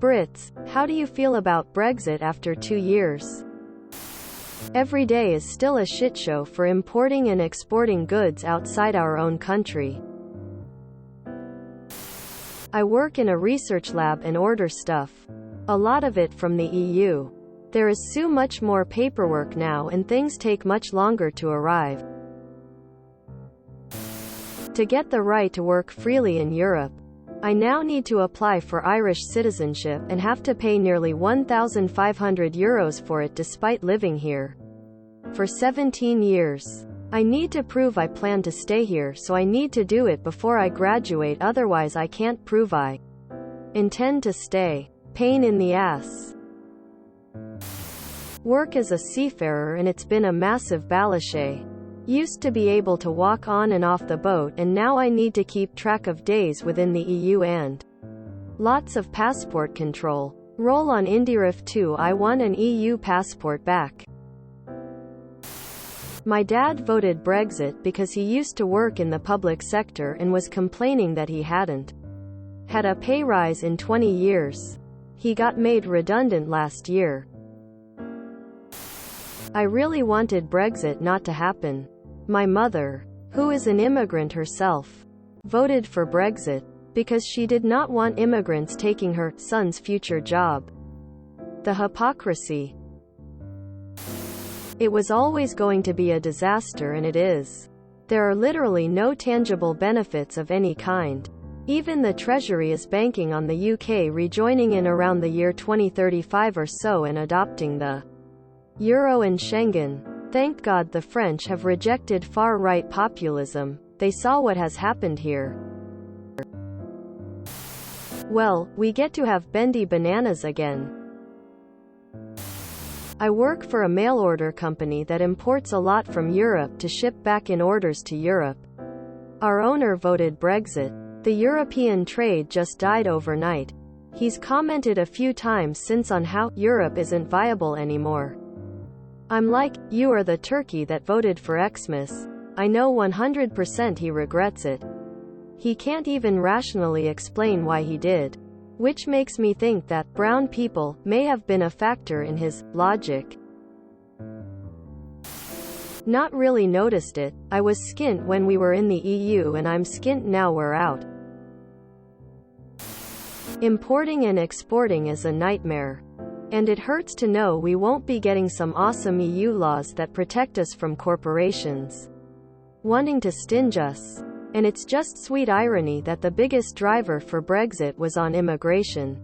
Brits, how do you feel about Brexit after 2 years? Every day is still a shitshow for importing and exporting goods outside our own country. I work in a research lab and order stuff. A lot of it from the EU. There is so much more paperwork now and things take much longer to arrive. To get the right to work freely in Europe, I now need to apply for Irish citizenship and have to pay nearly €1,500 for it despite living here for 17 years. I need to prove I plan to stay here, so I need to do it before I graduate, otherwise I can't prove I intend to stay. Pain in the ass. Work as a seafarer and it's been a massive balachet. Used to be able to walk on and off the boat, and now I need to keep track of days within the EU and lots of passport control. Roll on Indirif 2. I won an EU passport back. My dad voted Brexit because he used to work in the public sector and was complaining that he hadn't had a pay rise in 20 years. He got made redundant last year. I really wanted Brexit not to happen. My mother, who is an immigrant herself, voted for Brexit because she did not want immigrants taking her son's future job. The hypocrisy. It was always going to be a disaster, and it is. There are literally no tangible benefits of any kind. Even the Treasury is banking on the UK rejoining in around the year 2035 or so and adopting the Euro and Schengen. Thank God the French have rejected far-right populism. They saw what has happened here. Well, we get to have bendy bananas again. I work for a mail-order company that imports a lot from Europe to ship back in orders to Europe. Our owner voted Brexit. The European trade just died overnight. He's commented a few times since on how Europe isn't viable anymore. I'm like, you are the turkey that voted for Xmas. I know 100% he regrets it. He can't even rationally explain why he did. Which makes me think that brown people may have been a factor in his logic. Not really noticed it. I was skint when we were in the EU and I'm skint now we're out. Importing and exporting is a nightmare. And it hurts to know we won't be getting some awesome EU laws that protect us from corporations wanting to stinge us. And it's just sweet irony that the biggest driver for Brexit was on immigration.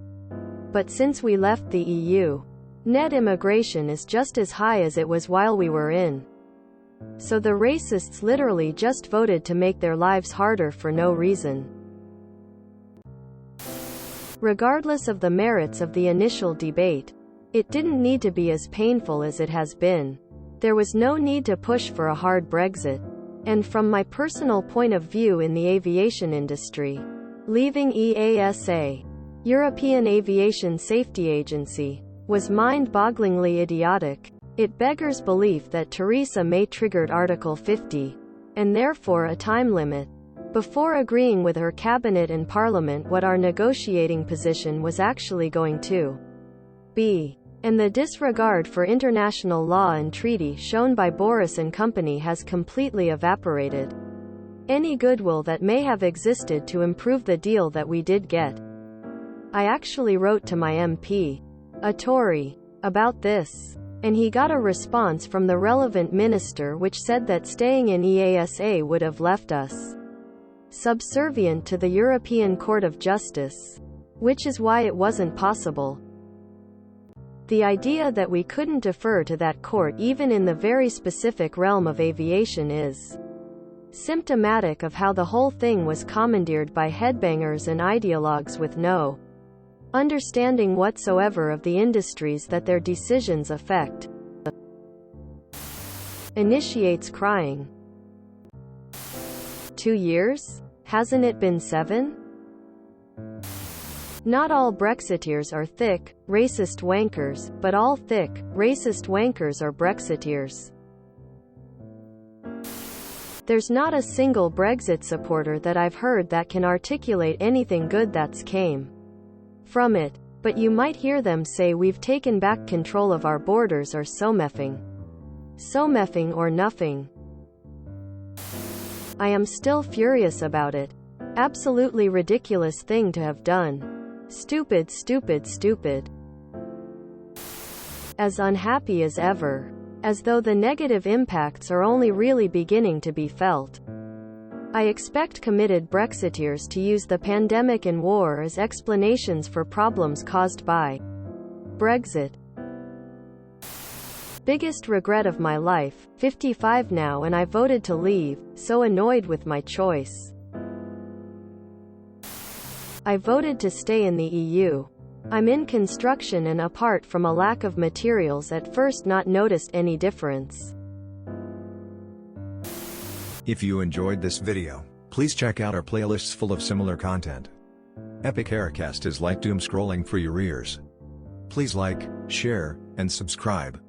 But since we left the EU, net immigration is just as high as it was while we were in. So the racists literally just voted to make their lives harder for no reason. Regardless of the merits of the initial debate, it didn't need to be as painful as it has been. There was no need to push for a hard Brexit. And from my personal point of view in the aviation industry, leaving EASA, European Aviation Safety Agency, was mind-bogglingly idiotic. It beggars belief that Theresa May triggered Article 50, and therefore a time limit, before agreeing with her cabinet and parliament what our negotiating position was actually going to be. And the disregard for international law and treaty shown by Boris and company has completely evaporated any goodwill that may have existed to improve the deal that we did get. I actually wrote to my MP, a Tory, about this. And he got a response from the relevant minister which said that staying in EASA would have left us subservient to the European Court of Justice, which is why it wasn't possible. The idea that we couldn't defer to that court even in the very specific realm of aviation is symptomatic of how the whole thing was commandeered by headbangers and ideologues with no understanding whatsoever of the industries that their decisions affect. Initiates crying. 2 years? Hasn't it been 7? Not all Brexiteers are thick, racist wankers, but all thick, racist wankers are Brexiteers. There's not a single Brexit supporter that I've heard that can articulate anything good that's came from it. But you might hear them say we've taken back control of our borders or so meffing. So meffing or nothing. I am still furious about it. Absolutely ridiculous thing to have done. Stupid, stupid, stupid. As unhappy as ever. As though the negative impacts are only really beginning to be felt. I expect committed Brexiteers to use the pandemic and war as explanations for problems caused by Brexit. Biggest regret of my life, 55 now and I voted to leave, so annoyed with my choice. I voted to stay in the EU. I'm in construction and apart from a lack of materials at first not noticed any difference. If you enjoyed this video, please check out our playlists full of similar content. Epic Haircast is like doom scrolling for your ears. Please like, share, and subscribe.